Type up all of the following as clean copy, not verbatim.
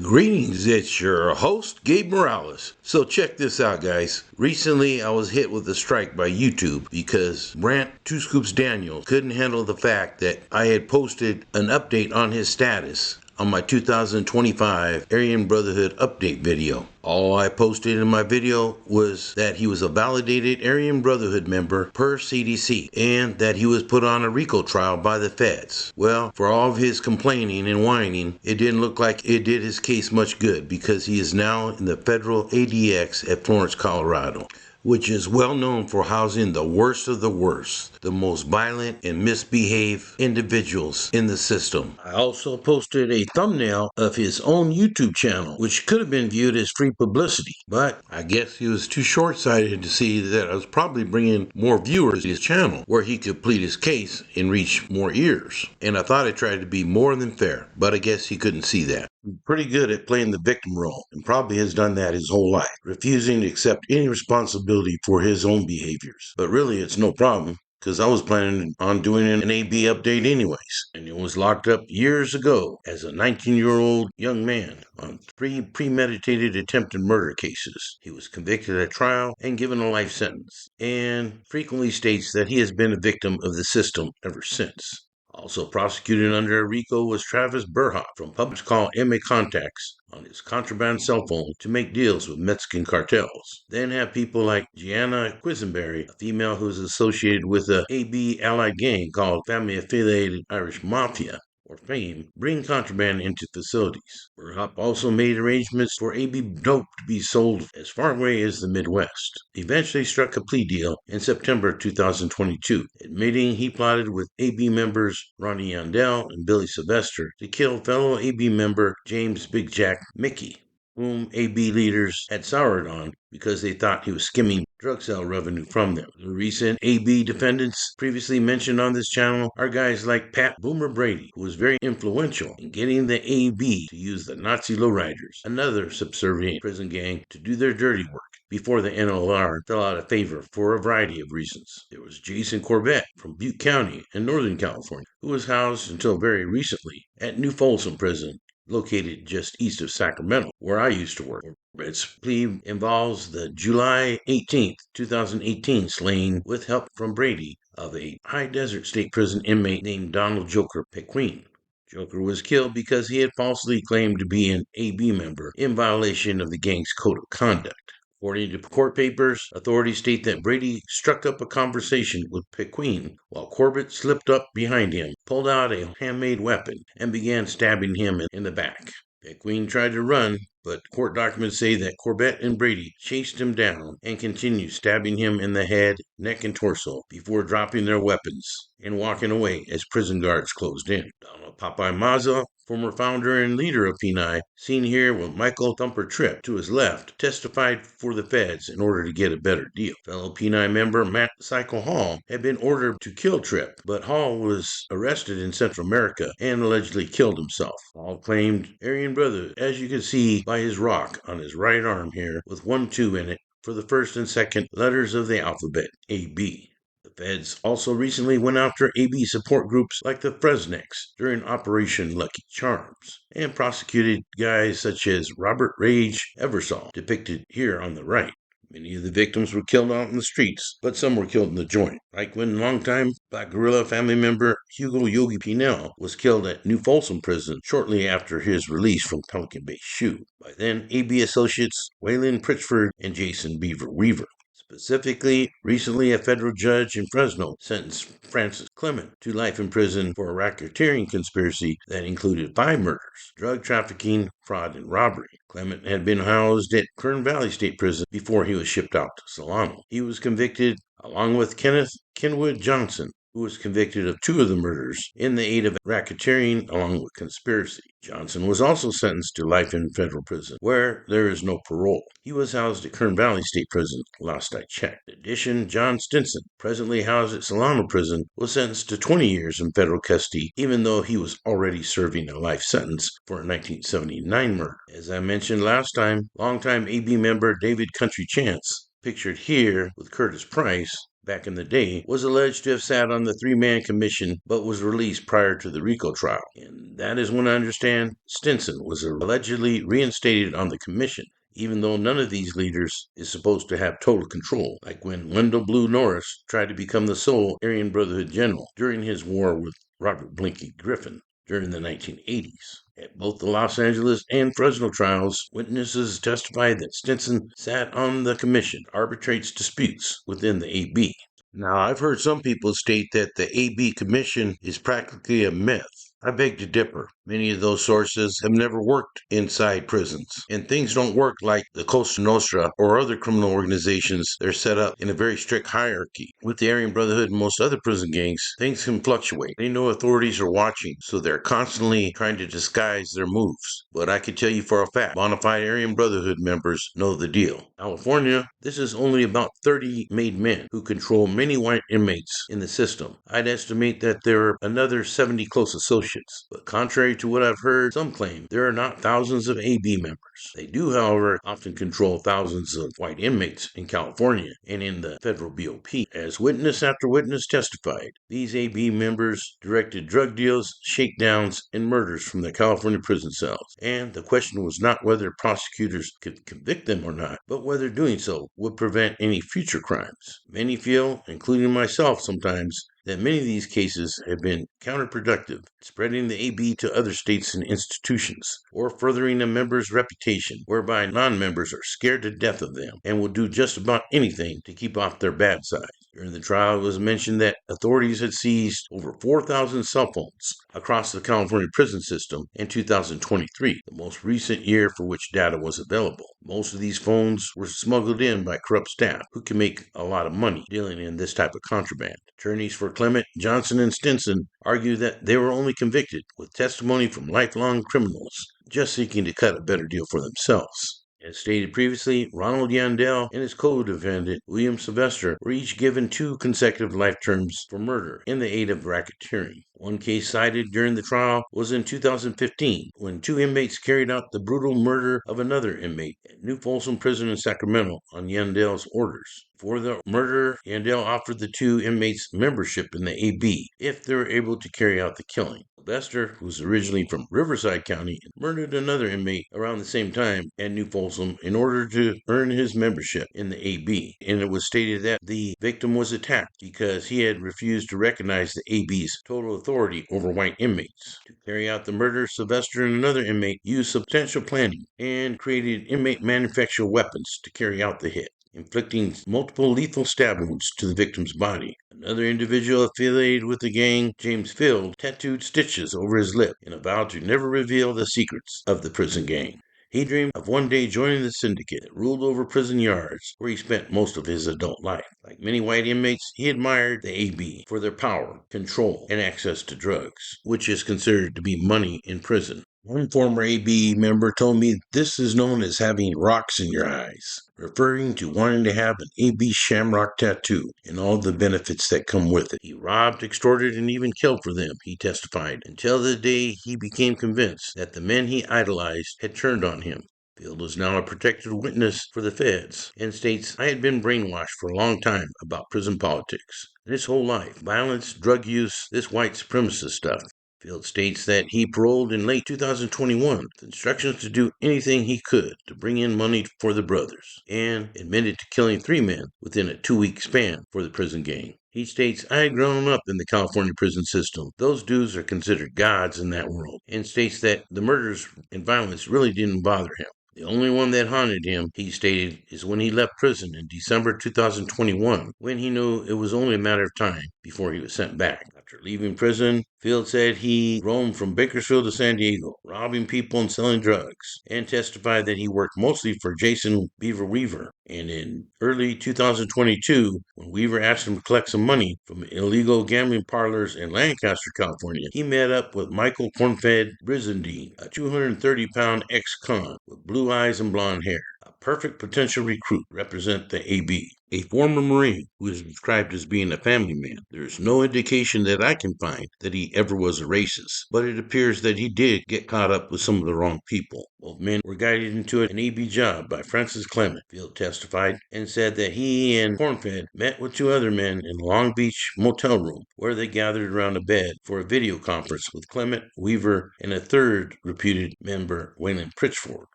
Greetings, it's your host, Gabe Morales. So check this out, guys. Recently, I was hit with a strike by YouTube because Brant Two Scoops Daniels couldn't handle the fact that I had posted an update on his status on my 2025 Aryan Brotherhood update video. All I posted in my video was that he was a validated Aryan Brotherhood member per CDC and that he was put on a RICO trial by the feds. Well, for all of his complaining and whining, it didn't look like it did his case much good because he is now in the federal ADX at Florence, Colorado, which is well known for housing the worst of the worst, the most violent and misbehaved individuals in the system. I also posted a thumbnail of his own YouTube channel, which could have been viewed as free publicity, but I guess he was too short-sighted to see that I was probably bringing more viewers to his channel, where he could plead his case and reach more ears. And I thought I tried to be more than fair, but I guess he couldn't see that. He's pretty good at playing the victim role and probably has done that his whole life, refusing to accept any responsibility for his own behaviors. But really, it's no problem because I was planning on doing an AB update anyways, and he was locked up years ago as a 19-year-old young man on three premeditated attempted murder cases. He was convicted at trial and given a life sentence, and frequently states that he has been a victim of the system ever since. Also prosecuted under RICO was Travis Burhoff from public call MA contacts on his contraband cell phone to make deals with Mexican cartels. Then have people like Gianna Quisenberry, a female who is associated with a AB allied gang called Family Affiliated Irish Mafia, or FAME, bring contraband into facilities. Burhoff also made arrangements for AB dope to be sold as far away as the Midwest. He eventually struck a plea deal in September 2022, admitting he plotted with AB members Ronnie Yandell and Billy Sylvester to kill fellow AB member James Big Jack Mickey, whom AB leaders had soured on because they thought he was skimming drug sale revenue from them. The recent AB defendants previously mentioned on this channel are guys like Pat Boomer Brady, who was very influential in getting the AB to use the Nazi lowriders, another subservient prison gang, to do their dirty work before the NLR fell out of favor for a variety of reasons. There was Jason Corbett from Butte County in Northern California, who was housed until very recently at New Folsom Prison, located just east of Sacramento, where I used to work. Its plea involves the July 18th, 2018 slaying, with help from Brady, of a high desert state prison inmate named Donald Joker Pequeen. Joker was killed because he had falsely claimed to be an AB member in violation of the gang's code of conduct. According to court papers, authorities state that Brady struck up a conversation with Pequeen while Corbett slipped up behind him, pulled out a handmade weapon, and began stabbing him in the back. Pequeen tried to run, but court documents say that Corbett and Brady chased him down and continued stabbing him in the head, neck, and torso before dropping their weapons and walking away as prison guards closed in. Donald Popeye Mazza, former founder and leader of P9, seen here with Michael Thumper Tripp to his left, testified for the feds in order to get a better deal. Fellow P9 member Matt Psycho Hall had been ordered to kill Tripp, but Hall was arrested in Central America and allegedly killed himself. Hall claimed Aryan Brotherhood, as you can see by his rock on his right arm here with 1-2 in it for the first and second letters of the alphabet, AB. The feds also recently went after AB support groups like the Fresniks during Operation Lucky Charms and prosecuted guys such as Robert Rage Eversole, depicted here on the right. Many of the victims were killed out in the streets, but some were killed in the joint. Like when longtime Black Guerrilla family member Hugo Yogi Pinell was killed at New Folsom Prison shortly after his release from Pelican Bay SHU. By then, AB associates Waylon Pritchford and Jason Beaver Weaver. Specifically, recently a federal judge in Fresno sentenced Francis Clement to life in prison for a racketeering conspiracy that included 5 murders, drug trafficking, fraud, and robbery. Clement had been housed at Kern Valley State Prison before he was shipped out to Solano. He was convicted, along with Kenneth Kenwood Johnson, who was convicted of 2 of the murders in the aid of racketeering along with conspiracy. Johnson was also sentenced to life in federal prison, where there is no parole. He was housed at Kern Valley State Prison, last I checked. In addition, John Stinson, presently housed at Solano Prison, was sentenced to 20 years in federal custody, even though he was already serving a life sentence for a 1979 murder. As I mentioned last time, longtime AB member David Country Chance, pictured here with Curtis Price, back in the day, was alleged to have sat on the three-man commission but was released prior to the RICO trial. And that is when I understand Stinson was allegedly reinstated on the commission, even though none of these leaders is supposed to have total control, like when Wendell Blue Norris tried to become the sole Aryan Brotherhood general during his war with Robert Blinky Griffin during the 1980s. At both the Los Angeles and Fresno trials, witnesses testified that Stinson sat on the commission, arbitrates disputes within the AB. Now, I've heard some people state that the AB commission is practically a myth. I beg to differ. Many of those sources have never worked inside prisons, and things don't work like the Cosa Nostra or other criminal organizations. They're set up in a very strict hierarchy. With the Aryan Brotherhood and most other prison gangs, things can fluctuate. They know authorities are watching, so they're constantly trying to disguise their moves. But I can tell you for a fact, bona fide Aryan Brotherhood members know the deal. California, this is only about 30 made men who control many white inmates in the system. I'd estimate that there are another 70 close associates. But contrary to what I've heard, some claim there are not thousands of AB members. They do, however, often control thousands of white inmates in California and in the federal BOP. As witness after witness testified, these AB members directed drug deals, shakedowns, and murders from the California prison cells. And the question was not whether prosecutors could convict them or not, but whether doing so would prevent any future crimes. Many feel, including myself sometimes, that many of these cases have been counterproductive, spreading the AB to other states and institutions, or furthering a member's reputation, whereby non-members are scared to death of them and will do just about anything to keep off their bad side. During the trial, it was mentioned that authorities had seized over 4,000 cell phones across the California prison system in 2023, the most recent year for which data was available. Most of these phones were smuggled in by corrupt staff who can make a lot of money dealing in this type of contraband. Attorneys for Clement, Johnson, and Stinson argue that they were only convicted with testimony from lifelong criminals just seeking to cut a better deal for themselves. As stated previously, Ronald Yandell and his co-defendant, William Sylvester, were each given 2 consecutive life terms for murder in the aid of racketeering. One case cited during the trial was in 2015, when 2 inmates carried out the brutal murder of another inmate at New Folsom Prison in Sacramento on Yandell's orders. For the murder, Yandell offered the 2 inmates membership in the AB if they were able to carry out the killing. Sylvester, who was originally from Riverside County, murdered another inmate around the same time at New Folsom in order to earn his membership in the AB. And it was stated that the victim was attacked because he had refused to recognize the AB's total authority over white inmates. To carry out the murder, Sylvester and another inmate used substantial planning and created inmate manufactured weapons to carry out the hit, inflicting multiple lethal stab wounds to the victim's body. Another individual affiliated with the gang, James Field, tattooed stitches over his lip in a vow to never reveal the secrets of the prison gang. He dreamed of one day joining the syndicate that ruled over prison yards, where he spent most of his adult life. Like many white inmates, he admired the AB for their power, control, and access to drugs, which is considered to be money in prison. One former AB member told me this is known as having rocks in your eyes, referring to wanting to have an AB shamrock tattoo and all the benefits that come with it. He robbed, extorted, and even killed for them, he testified, until the day he became convinced that the men he idolized had turned on him. Field is now a protected witness for the feds and states, I had been brainwashed for a long time about prison politics. His whole life, violence, drug use, this white supremacist stuff. Field states that he paroled in late 2021 with instructions to do anything he could to bring in money for the brothers, and admitted to killing 3 men within a 2-week span for the prison gang. He states, I had grown up in the California prison system. Those dudes are considered gods in that world, and states that the murders and violence really didn't bother him. The only one that haunted him, he stated, is when he left prison in December 2021, when he knew it was only a matter of time before he was sent back. After leaving prison, Field said he roamed from Bakersfield to San Diego, robbing people and selling drugs, and testified that he worked mostly for Jason Beaver Weaver. And in early 2022, when Weaver asked him to collect some money from illegal gambling parlors in Lancaster, California, he met up with Michael Cornfed Brizendine, a 230-pound ex-con with blue eyes and blonde hair, a perfect potential recruit to represent the AB. a former Marine who is described as being a family man. There is no indication that I can find that he ever was a racist, but it appears that he did get caught up with some of the wrong people. Both men were guided into an AB job by Francis Clement. Field testified and said that he and Cornfed met with two other men in a Long Beach motel room where they gathered around a bed for a video conference with Clement, Weaver, and a third reputed member, Waylon Pritchford.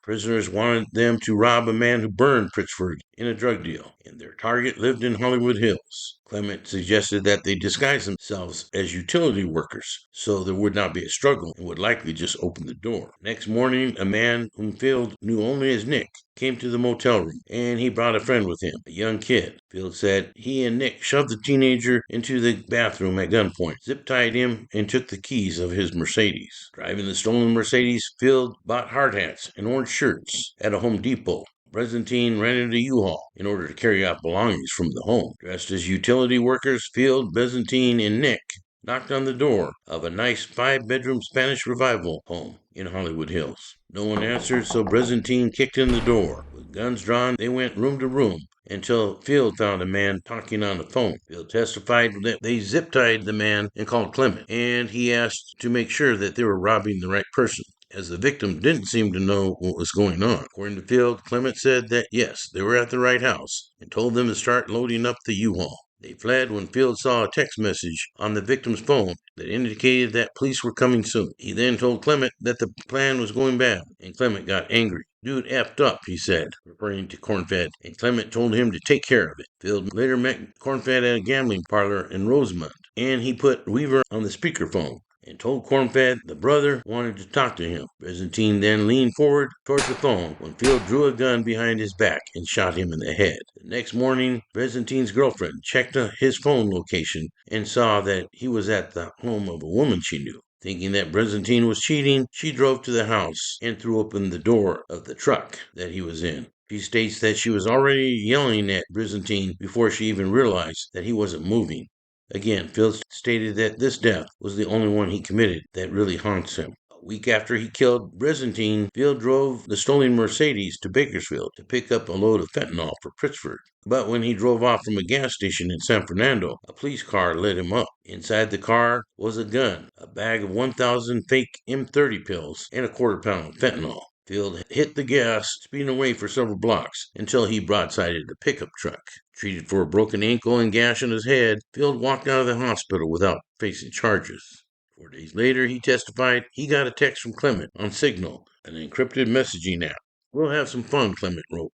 Prisoners wanted them to rob a man who burned Pritchford in a drug deal, and their target lived in Hollywood Hills. Clement suggested that they disguise themselves as utility workers so there would not be a struggle and would likely just open the door. Next morning, a man whom Field knew only as Nick came to the motel room, and he brought a friend with him, a young kid. Field said he and Nick shoved the teenager into the bathroom at gunpoint, zip-tied him, and took the keys of his Mercedes. Driving the stolen Mercedes, Field bought hard hats and orange shirts at a Home Depot. Brezentine rented a U-Haul in order to carry out belongings from the home. Dressed as utility workers, Field, Brezentine, and Nick knocked on the door of a nice 5-bedroom Spanish Revival home in Hollywood Hills. No one answered, so Brezentine kicked in the door. With guns drawn, they went room to room until Field found a man talking on the phone. Field testified that they zip-tied the man and called Clement, and he asked to make sure that they were robbing the right person, as the victim didn't seem to know what was going on. According to Field, Clement said that yes, they were at the right house and told them to start loading up the U-Haul. They fled when Field saw a text message on the victim's phone that indicated that police were coming soon. He then told Clement that the plan was going bad, and Clement got angry. Dude effed up, he said, referring to Cornfed, and Clement told him to take care of it. Field later met Cornfed at a gambling parlor in Rosemont, and he put Weaver on the speakerphone and told Cornfed the brother wanted to talk to him. Brezentine then leaned forward towards the phone when Field drew a gun behind his back and shot him in the head. The next morning, Brezentine's girlfriend checked his phone location and saw that he was at the home of a woman she knew. Thinking that Brezentine was cheating, she drove to the house and threw open the door of the truck that he was in. She states that she was already yelling at Brezentine before she even realized that he wasn't moving. Again, Field stated that this death was the only one he committed that really haunts him. A week after he killed Brezentine, Field drove the stolen Mercedes to Bakersfield to pick up a load of fentanyl for Pritchford. But when he drove off from a gas station in San Fernando, a police car lit him up. Inside the car was a gun, a bag of 1,000 fake M30 pills, and a quarter-pound of fentanyl. Field hit the gas, speeding away for several blocks until he broadsided a pickup truck. Treated for a broken ankle and gash on his head, Field walked out of the hospital without facing charges. 4 days later, he testified he got a text from Clement on Signal, an encrypted messaging app. "We'll have some fun," Clement wrote.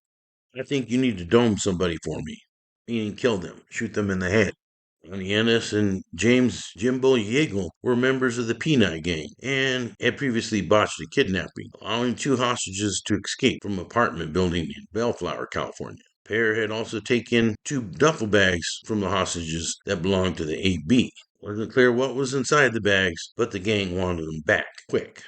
"I think you need to dome somebody for me," meaning kill them, shoot them in the head. Johnny Ennis and James Jimbo Yeagle were members of the Peanut Gang and had previously botched a kidnapping, allowing 2 hostages to escape from an apartment building in Bellflower, California. The pair had also taken 2 duffel bags from the hostages that belonged to the AB. It wasn't clear what was inside the bags, but the gang wanted them back quick.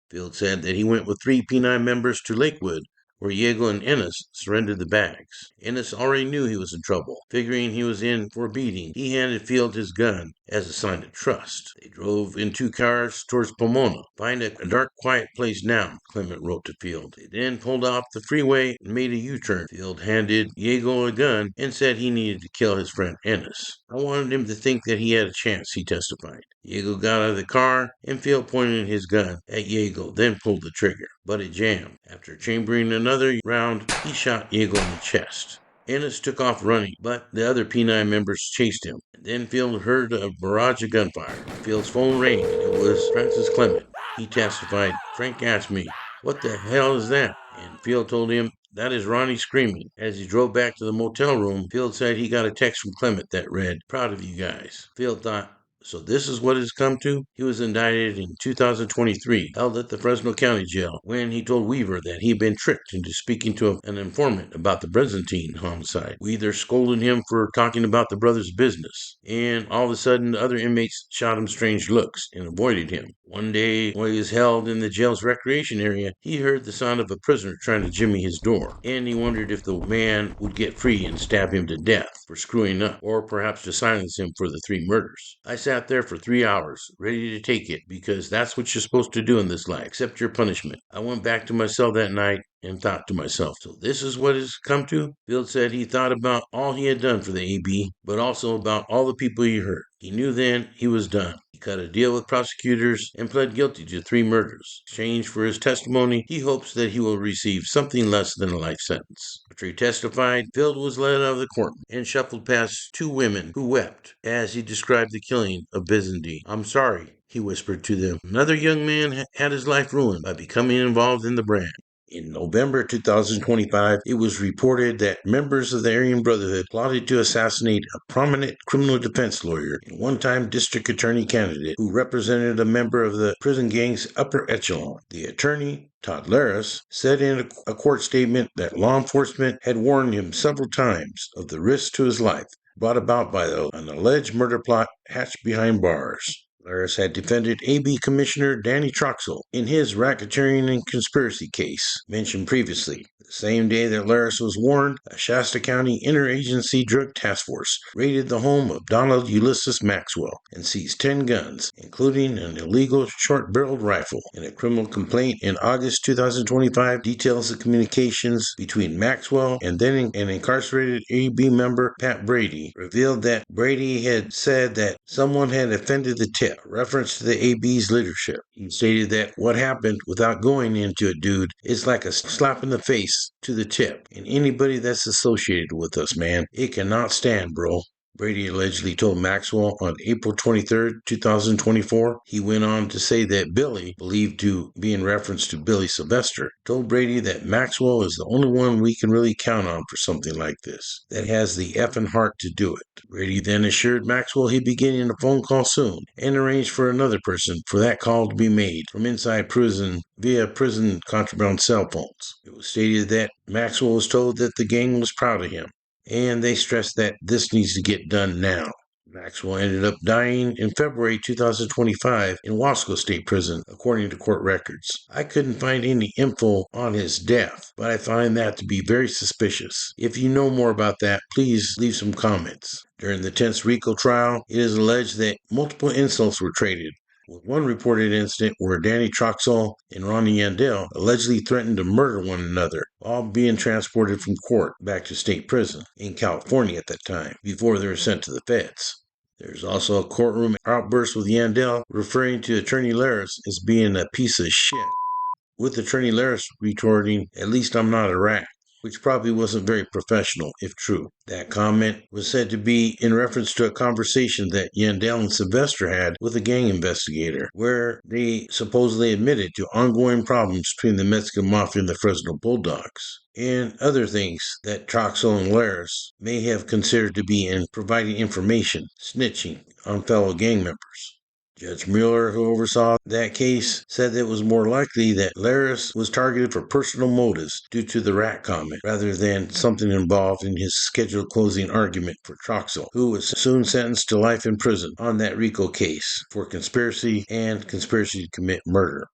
Field said that he went with 3 P9 members to Lakewood, where Yeagle and Ennis surrendered the bags. Ennis already knew he was in trouble. Figuring he was in for a beating, he handed Field his gun as a sign of trust. They drove in 2 cars towards Pomona. "Find a dark, quiet place now," Clement wrote to Field. They then pulled off the freeway and made a U-turn. Field handed Yeagle a gun and said he needed to kill his friend Ennis. "I wanted him to think that he had a chance," he testified. Yeagle got out of the car, and Field pointed his gun at Yeagle, then pulled the trigger, but it jammed. After chambering another round, he shot Yeagle in the chest. Ennis took off running, but the other P9 members chased him. Then Field heard a barrage of gunfire. Field's phone rang, and it was Francis Clement. He testified, "Frank asked me, 'What the hell is that?' And Field told him, 'That is Ronnie screaming.' As he drove back to the motel room, Field said he got a text from Clement that read, 'Proud of you guys.' Field thought, so this is what it's come to? He was indicted in 2023, held at the Fresno County Jail, when he told Weaver that he had been tricked into speaking to an informant about the Brezentine homicide. Weaver scolded him for talking about the brother's business, and all of a sudden the other inmates shot him strange looks and avoided him. One day, while he was held in the jail's recreation area, he heard the sound of a prisoner trying to jimmy his door, and he wondered if the man would get free and stab him to death for screwing up, or perhaps to silence him for the 3 murders. I sat sat there for 3 hours, ready to take it, because that's what you're supposed to do in this life, accept your punishment. I went back to my cell that night and thought to myself, so this is what it's come to? Bill said he thought about all he had done for the AB, but also about all the people he hurt. He knew then he was done. He cut a deal with prosecutors and pled guilty to 3 murders. In exchange for his testimony, he hopes that he will receive something less than a life sentence. After he testified, Bill was led out of the courtroom and shuffled past 2 women who wept as he described the killing of Bizandy. "I'm sorry," he whispered to them. Another young man had his life ruined by becoming involved in the brand. In November 2025, it was reported that members of the Aryan Brotherhood plotted to assassinate a prominent criminal defense lawyer and one-time district attorney candidate who represented a member of the prison gang's upper echelon. The attorney, Todd Laris, said in a court statement that law enforcement had warned him several times of the risk to his life brought about by an alleged murder plot hatched behind bars. Laris had defended AB Commissioner Danny Troxell in his racketeering and conspiracy case mentioned previously. The same day that Laris was warned, a Shasta County Interagency Drug Task Force raided the home of Donald Ulysses Maxwell and seized 10 guns, including an illegal short-barreled rifle. In a criminal complaint in August 2025 details the communications between Maxwell and then an incarcerated AB member, Pat Brady, revealed that Brady had said that someone had offended the tip, a reference to the AB's leadership. He stated that what happened without going into it, dude, is like a slap in the face to the tip and anybody that's associated with us, man. It cannot stand, bro. Brady allegedly told Maxwell on April 23, 2024. He went on to say that Billy, believed to be in reference to Billy Sylvester, told Brady that Maxwell is the only one we can really count on for something like this, that has the effing heart to do it. Brady then assured Maxwell he'd be getting a phone call soon and arranged for another person for that call to be made from inside prison via prison contraband cell phones. It was stated that Maxwell was told that the gang was proud of him, and they stressed that this needs to get done now. Maxwell ended up dying in February 2025 in Wasco State Prison, according to court records. I couldn't find any info on his death, but I find that to be very suspicious. If you know more about that, please leave some comments. During the tense RICO trial, it is alleged that multiple insults were traded, with one reported incident where Danny Troxell and Ronnie Yandel allegedly threatened to murder one another, all being transported from court back to state prison in California at that time, before they were sent to the feds. There's also a courtroom outburst with Yandel referring to Attorney Laris as being a piece of shit, with Attorney Laris retorting, "At least I'm not a rat," which probably wasn't very professional, if true. That comment was said to be in reference to a conversation that Yandel and Sylvester had with a gang investigator, where they supposedly admitted to ongoing problems between the Mexican Mafia and the Fresno Bulldogs, and other things that Troxell and Laris may have considered to be in providing information, snitching on fellow gang members. Judge Mueller, who oversaw that case, said that it was more likely that Laris was targeted for personal motives due to the rat comment, rather than something involved in his scheduled closing argument for Troxell, who was soon sentenced to life in prison on that RICO case for conspiracy and conspiracy to commit murder.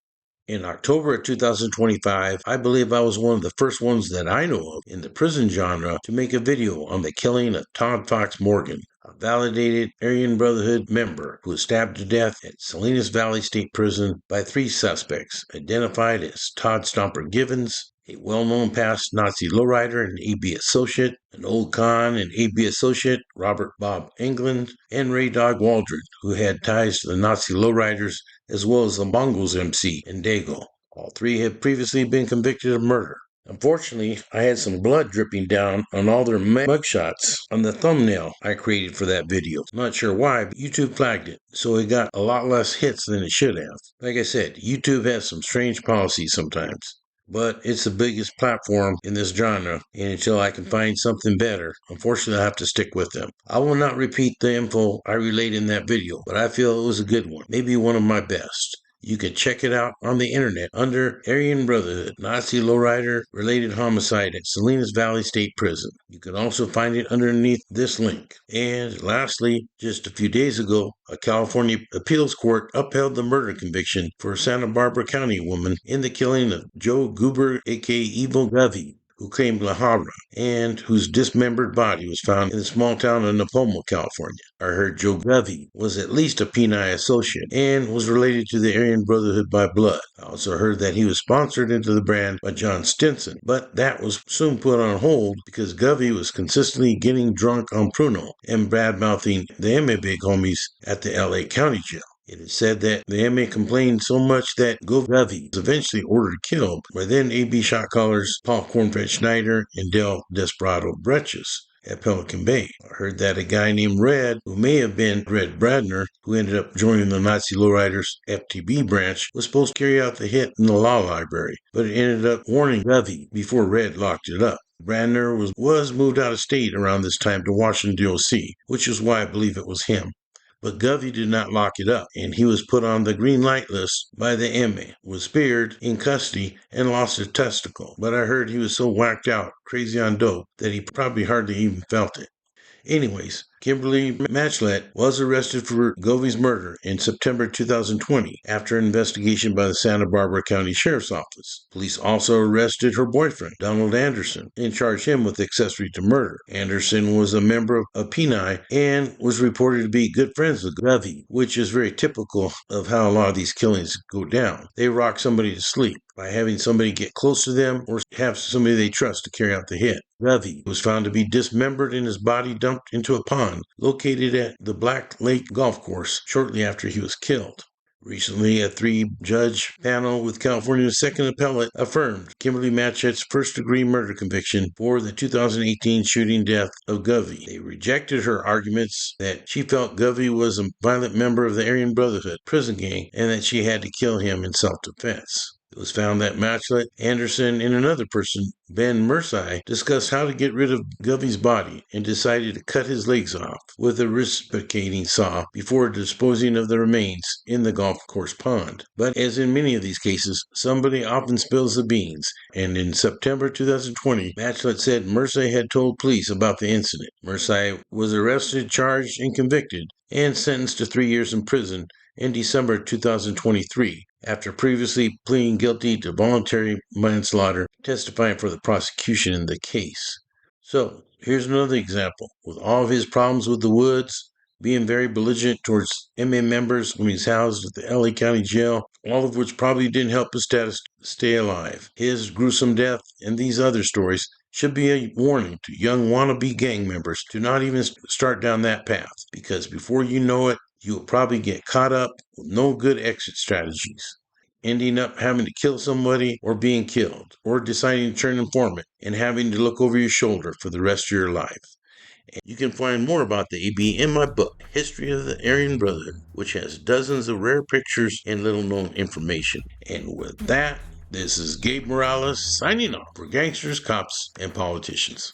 In October of 2025, I believe I was one of the first ones that I know of in the prison genre to make a video on the killing of Todd Fox Morgan, a validated Aryan Brotherhood member who was stabbed to death at Salinas Valley State Prison by 3 suspects, identified as Todd Stomper Givens, a well-known past Nazi lowrider and AB associate, an old con and AB associate, Robert Bob England, and Ray Dog Waldron, who had ties to the Nazi lowriders as well as the Mongols MC and Dago. All 3 had previously been convicted of murder. Unfortunately, I had some blood dripping down on all their mugshots on the thumbnail I created for that video. Not sure why, but YouTube flagged it, so it got a lot less hits than it should have. Like I said, YouTube has some strange policies sometimes, but it's the biggest platform in this genre, and until I can find something better, unfortunately I have to stick with them. I will not repeat the info I relayed in that video, but I feel it was a good one, maybe one of my best. You can check it out on the internet under Aryan Brotherhood, Nazi lowrider related homicide at Salinas Valley State Prison. You can also find it underneath this link. And lastly, just a few days ago, a California appeals court upheld the murder conviction for a Santa Barbara County woman in the killing of Joe Goober, aka Evil Govey. who claimed La Habra and whose dismembered body was found in the small town of Napomo, California. I heard Joe Govey was at least a Peni associate and was related to the Aryan Brotherhood by blood. I also heard that he was sponsored into the brand by John Stinson, but that was soon put on hold because Govey was consistently getting drunk on Pruno and bad-mouthing the MA big homies at the LA County Jail. It is said that the MA complained so much that Govey was eventually ordered killed by then AB shot callers Paul Cornfed Schneider and Del Desperado Breches at Pelican Bay. I heard that a guy named Red, who may have been Red Bradner, who ended up joining the Nazi lowriders FTB branch, was supposed to carry out the hit in the law library, but it ended up warning Govey before Red locked it up. Bradner was moved out of state around this time to Washington, D.C., which is why I believe it was him. But Govey did not lock it up, and he was put on the green light list by the MA, was spared in custody, and lost a testicle. But I heard he was so whacked out, crazy on dope, that he probably hardly even felt it. Anyways, Kimberly Matchlet was arrested for Govey's murder in September 2020 after an investigation by the Santa Barbara County Sheriff's Office. Police also arrested her boyfriend, Donald Anderson, and charged him with accessory to murder. Anderson was a member of Peni and was reported to be good friends with Govey, which is very typical of how a lot of these killings go down. They rock somebody to sleep by having somebody get close to them or have somebody they trust to carry out the hit. Govey was found to be dismembered and his body dumped into a pond located at the Black Lake Golf Course shortly after he was killed. Recently, a 3-judge panel with California's second appellate affirmed Kimberly Matchet's first-degree murder conviction for the 2018 shooting death of Govey. They rejected her arguments that she felt Govey was a violent member of the Aryan Brotherhood prison gang and that she had to kill him in self-defense. It was found that Matchlet, Anderson, and another person, Ben Mersai, discussed how to get rid of Govey's body and decided to cut his legs off with a reciprocating saw before disposing of the remains in the golf course pond. But as in many of these cases, somebody often spills the beans, and in September 2020, Matchlet said Mersai had told police about the incident. Mersai was arrested, charged, and convicted, and sentenced to 3 years in prison in December 2023, after previously pleading guilty to voluntary manslaughter, testifying for the prosecution in the case. So, here's another example. With all of his problems with the Woods, being very belligerent towards MA members when he's housed at the LA County Jail, all of which probably didn't help his status stay alive. His gruesome death and these other stories should be a warning to young wannabe gang members to not even start down that path, because before you know it, you will probably get caught up with no good exit strategies, ending up having to kill somebody or being killed, or deciding to turn informant and having to look over your shoulder for the rest of your life. And you can find more about the AB in my book, History of the Aryan Brotherhood, which has dozens of rare pictures and little-known information. And with that, this is Gabe Morales signing off for gangsters, cops, and politicians.